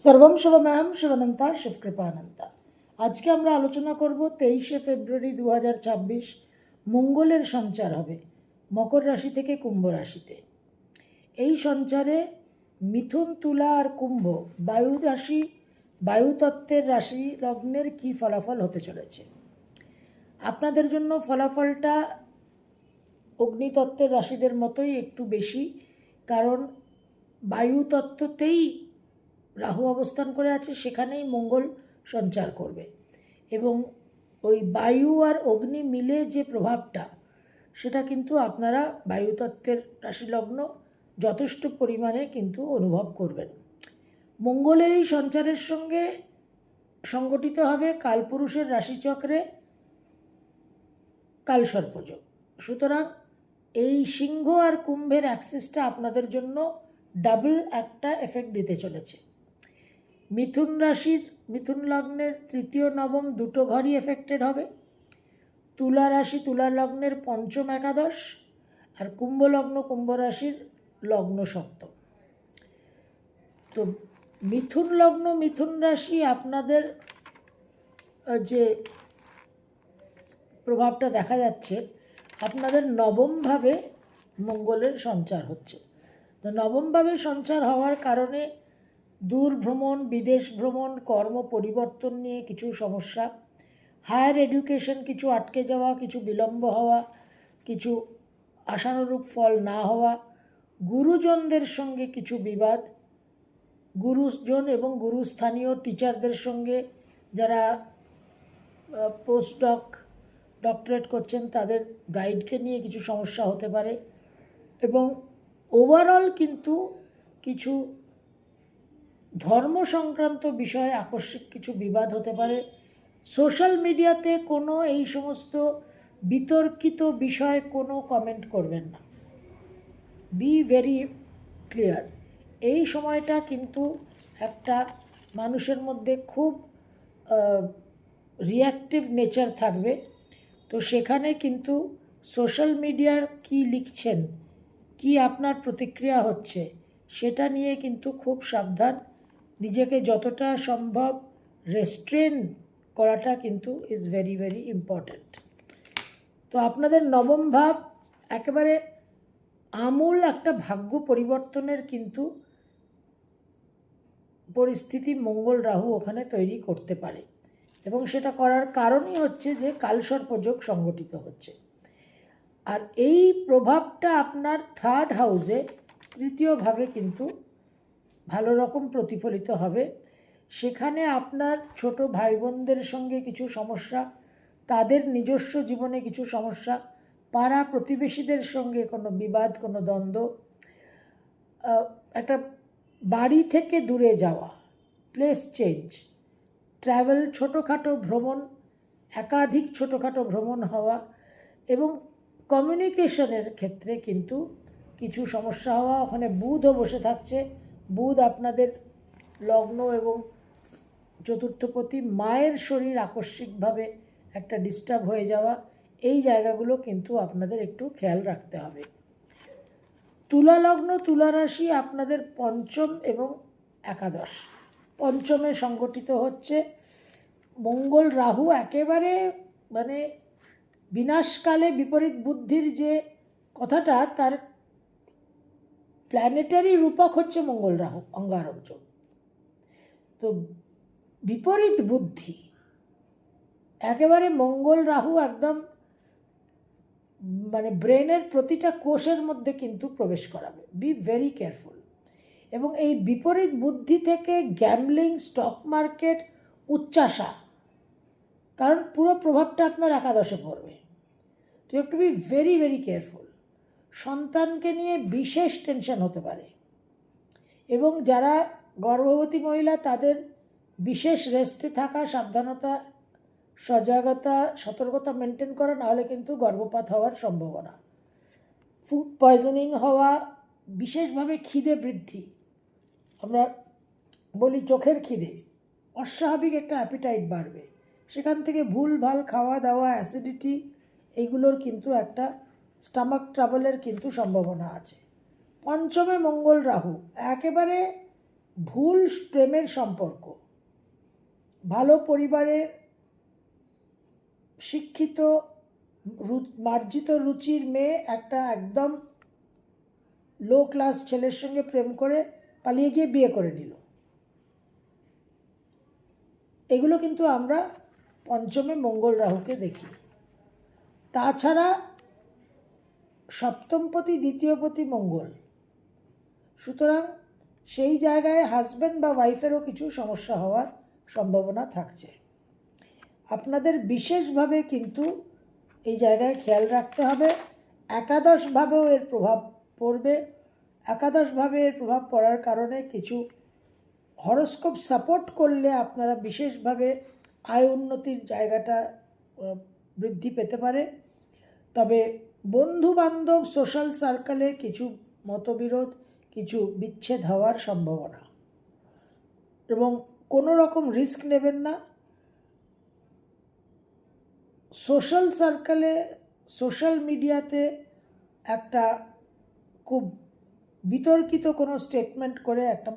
সর্বম শিবময়ম শিবানন্তা শিবকৃপানন্তা। আজকে আমরা আলোচনা করব 23শে ফেব্রুয়ারি 2026 মঙ্গলের সঞ্চার হবে মকর রাশি থেকে কুম্ভ রাশিতে। এই সঞ্চারে মিথুন, তুলা আর কুম্ভ বায়ু রাশি, বায়ুতত্ত্বের রাশি লগ্নের কী ফলাফল হতে চলেছে। আপনাদের জন্য ফলাফলটা অগ্নিতত্ত্বের রাশিদের মতোই একটু বেশি, কারণ বায়ুতত্ত্বতেই রাহু অবস্থান করে আছে, সেখানেই মঙ্গল সঞ্চার করবে এবং ওই বায়ু আর অগ্নি মিলে যে প্রভাবটা, সেটা কিন্তু আপনারা বায়ুতত্ত্বের রাশিলগ্ন যথেষ্ট পরিমাণে কিন্তু অনুভব করবেন। মঙ্গলের এই সঞ্চারের সঙ্গে সংগঠিত হবে কালপুরুষের রাশিচক্রে কালসর্পযোগ। সুতরাং এই সিংহ আর কুম্ভের অ্যাক্সিসটা আপনাদের জন্য ডাবল একটা এফেক্ট দিতে চলেছে। মিথুন রাশির, মিথুন লগ্নের তৃতীয় নবম দুটো ঘরই এফেক্টেড হবে। তুলা রাশি, তুলা লগ্নের পঞ্চম একাদশ, আর কুম্ভ লগ্ন, কুম্ভ রাশির লগ্ন সপ্তম। তো মিথুন লগ্ন, মিথুন রাশি আপনাদের যে প্রভাবটা দেখা যাচ্ছে, আপনাদের নবমভাবে মঙ্গলের সঞ্চার হচ্ছে। তো নবমভাবে সঞ্চার হওয়ার কারণে দূর ভ্রমণ, বিদেশ ভ্রমণ, কর্ম পরিবর্তন নিয়ে কিছু সমস্যা, হায়ার এডুকেশন কিছু আটকে যাওয়া, কিছু বিলম্ব হওয়া, কিছু আশানুরূপ ফল না হওয়া, গুরুজনদের সঙ্গে কিছু বিবাদ, গুরুজন এবং গুরুস্থানীয় টিচারদের সঙ্গে, যারা পোস্টডক ডক্টরেট করছেন তাদের গাইডকে নিয়ে কিছু সমস্যা হতে পারে এবং ওভারঅল কিন্তু কিছু ধর্ম সংক্রান্ত বিষয়ে আকস্মিক কিছু বিবাদ হতে পারে। সোশ্যাল মিডিয়াতে কোনো এই সমস্ত বিতর্কিত বিষয়ে কোনো কমেন্ট করবেন না, বি ভেরি ক্লিয়ার। এই সময়টা কিন্তু একটা মানুষের মধ্যে খুব রিঅ্যাক্টিভ নেচার থাকবে। তো সেখানে কিন্তু সোশ্যাল মিডিয়ার কি লিখছেন, কি আপনার প্রতিক্রিয়া হচ্ছে, সেটা নিয়ে কিন্তু খুব সাবধান। নিজেকে যতটা সম্ভব রেস্ট্রেন করাটা কিন্তু ইজ ভেরি ভেরি ইম্পর্ট্যান্ট। তো আপনাদের নবম ভাব একেবারে আমূল একটা ভাগ্য পরিবর্তনের কিন্তু পরিস্থিতি মঙ্গল রাহু ওখানে তৈরি করতে পারে এবং সেটা করার কারণই হচ্ছে যে কালসর্পযোগ সংগঠিত হচ্ছে। আর এই প্রভাবটা আপনার থার্ড হাউসে, তৃতীয়ভাবে কিন্তু ভালো রকম প্রতিফলিত হবে। সেখানে আপনার ছোট ভাই বোনদের সঙ্গে কিছু সমস্যা, তাদের নিজস্ব জীবনে কিছু সমস্যা, পাড়া প্রতিবেশীদের সঙ্গে কোনো বিবাদ, কোনো দ্বন্দ্ব, একটা বাড়ি থেকে দূরে যাওয়া, প্লেস চেঞ্জ, ট্রাভেল, ছোটোখাটো ভ্রমণ, একাধিক ছোটোখাটো ভ্রমণ হওয়া এবং কমিউনিকেশনের ক্ষেত্রে কিন্তু কিছু সমস্যা হওয়া। ওখানে বুধও বসে থাকছে, বুধ আপনাদের লগ্ন এবং চতুর্থপতি, মায়ের শরীর আকস্মিকভাবে একটা ডিস্টার্ব হয়ে যাওয়া, এই জায়গাগুলো কিন্তু আপনাদের একটু খেয়াল রাখতে হবে। তুলা লগ্ন, তুলা রাশি আপনাদের পঞ্চম এবং একাদশ, পঞ্চমে সংগঠিত হচ্ছে মঙ্গল রাহু। একেবারে মানে বিনাশকালে বিপরীত বুদ্ধির যে কথাটা, তার প্ল্যানেটারি রূপক হচ্ছে মঙ্গল রাহু, অঙ্গারক যোগ। তো বিপরীত বুদ্ধি, একেবারে মঙ্গল রাহু একদম মানে ব্রেনের প্রতিটা কোষের মধ্যে কিন্তু প্রবেশ করাবে, বি ভেরি কেয়ারফুল। এবং এই বিপরীত বুদ্ধি থেকে গ্যামলিং, স্টক মার্কেট, উচ্চাশা, কারণ পুরো প্রভাবটা আপনার একাদশে পড়বে। তো you have to be very very careful. সন্তানকে নিয়ে বিশেষ টেনশন হতে পারে এবং যারা গর্ভবতী মহিলা, তাদের বিশেষ রেস্টে থাকা, সাবধানতা, সজাগতা, সতর্কতা মেনটেন করা, নাহলে কিন্তু গর্ভপাত হওয়ার সম্ভাবনা। ফুড পয়জনিং হওয়া, বিশেষভাবে খিদে বৃদ্ধি, আমরা বলি চোখের খিদে, অস্বাভাবিক একটা অ্যাপিটাইট বাড়বে, সেখান থেকে ভুলভাল খাওয়া দাওয়া, অ্যাসিডিটি, এইগুলোর কিন্তু একটা স্টামাক ট্রাবলের কিন্তু সম্ভাবনা আছে। পঞ্চমে মঙ্গল রাহু একেবারে ভুল প্রেমের সম্পর্ক, ভালো পরিবারের শিক্ষিত মার্জিত রুচির মেয়ে একটা একদম লো ক্লাস ছেলের সঙ্গে প্রেম করে পালিয়ে গিয়ে বিয়ে করে নিল। এগুলো কিন্তু আমরা পঞ্চমে মঙ্গল রাহুকে দেখি। তাছাড়া সপ্তমপতি দ্বিতীয়পতি মঙ্গল, সুতরাং সেই জায়গায় হাজব্যান্ড বা ওয়াইফেরও কিছু সমস্যা হওয়ার সম্ভাবনা থাকছে। আপনাদের বিশেষভাবে কিন্তু এই জায়গায় খেয়াল রাখতে হবে। একাদশভাবেও এর প্রভাব পড়বে। একাদশভাবে এর প্রভাব পড়ার কারণে কিছু হরোস্কোপ সাপোর্ট করলে আপনারা বিশেষভাবে আয় উন্নতির জায়গাটা বৃদ্ধি পেতে পারে। তবে বন্ধু বান্ধব সোশ্যাল সার্কেলে কিছু মতবিরোধ, কিছু বিচ্ছেদ হওয়ার সম্ভাবনা, এবং কোনো রকম রিস্ক নেবেন না। সোশ্যাল সার্কেলে, সোশ্যাল মিডিয়াতে একটা খুব বিতর্কিত কোনো স্টেটমেন্ট করে একটা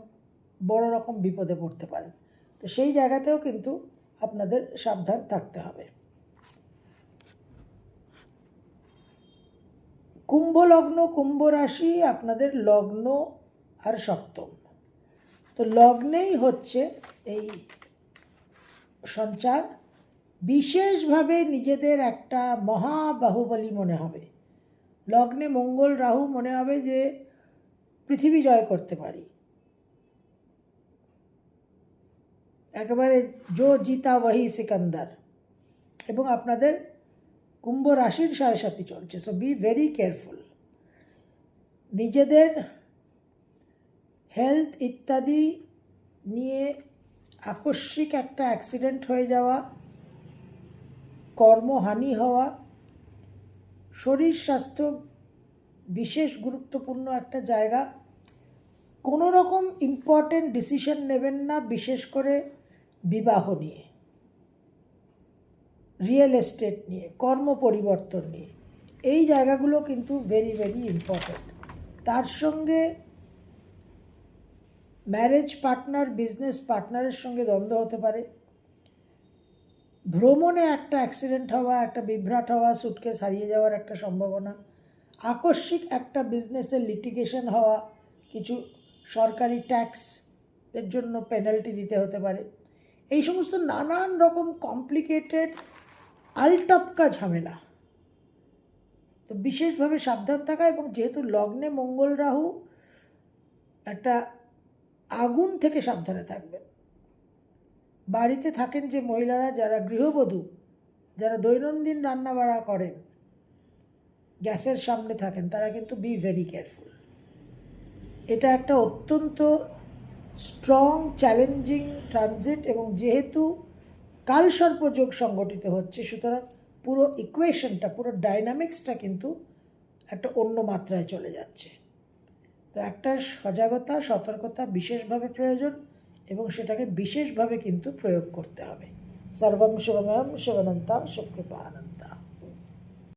বড় রকম বিপদে পড়তে পারেন। তো সেই জায়গাতেও কিন্তু আপনাদের সাবধান থাকতে হবে। কুম্ভ লগ্ন, কুম্ভ রাশি আপনাদের লগ্ন আর সপ্তম। তো লগ্নেই হচ্ছে এই সঞ্চার। বিশেষভাবে নিজেদের একটা মহাবাহুবলী মনে হবে। লগ্নে মঙ্গল রাহু মনে হবে যে পৃথিবী জয় করতে পারি, একেবারে জো জিতা ওয়াহি সিকান্দার। এবং আপনাদের কুম্ভ রাশির 7.5 চলছে, সো বি ভেরি কেয়ারফুল। নিজেদের হেলথ ইত্যাদি নিয়ে আকস্মিক একটা অ্যাক্সিডেন্ট হয়ে যাওয়া, কর্মহানি হওয়া, শরীর স্বাস্থ্য বিশেষ গুরুত্বপূর্ণ একটা জায়গা। কোনো রকম ইম্পর্টেন্ট ডিসিশন নেবেন না, বিশেষ করে বিবাহ নিয়ে, রিয়েল এস্টেট নিয়ে, কর্ম পরিবর্তন নিয়ে। এই জায়গাগুলো কিন্তু ভেরি ভেরি ইম্পর্টেন্ট। তার সঙ্গে ম্যারেজ পার্টনার, বিজনেস পার্টনারের সঙ্গে দ্বন্দ্ব হতে পারে। ভ্রমণে একটা অ্যাক্সিডেন্ট হওয়া, একটা বিভ্রাট হওয়া, সুটকেস হারিয়ে যাওয়ার একটা সম্ভাবনা। আকস্মিক একটা বিজনেসের লিটিগেশন হওয়া, কিছু সরকারি ট্যাক্স এর জন্য পেনাল্টি দিতে হতে পারে। এই সমস্ত নানান রকম কমপ্লিকেটেড আলটপকা ঝামেলা। তো বিশেষভাবে সাবধান থাকা। এবং যেহেতু লগ্নে মঙ্গল রাহু, একটা আগুন থেকে সাবধানে থাকবেন। বাড়িতে থাকেন যে মহিলারা, যারা গৃহবধূ, যারা দৈনন্দিন রান্নাবাড়া করেন, গ্যাসের সামনে থাকেন, তারা কিন্তু বি ভেরি কেয়ারফুল। এটা একটা অত্যন্ত স্ট্রং চ্যালেঞ্জিং ট্রানজিট, এবং যেহেতু কালসর্পযোগ সংগঠিত হচ্ছে, সুতরাং পুরো ইকুয়েশনটা, পুরো ডাইনামিক্সটা কিন্তু একটা অন্য মাত্রায় চলে যাচ্ছে। তো একটা সজাগতা, সতর্কতা বিশেষভাবে প্রয়োজন, এবং সেটাকে বিশেষভাবে কিন্তু প্রয়োগ করতে হবে। সর্বম শিবময়ম শিবানন্তা শিবকৃপা আনন্দ।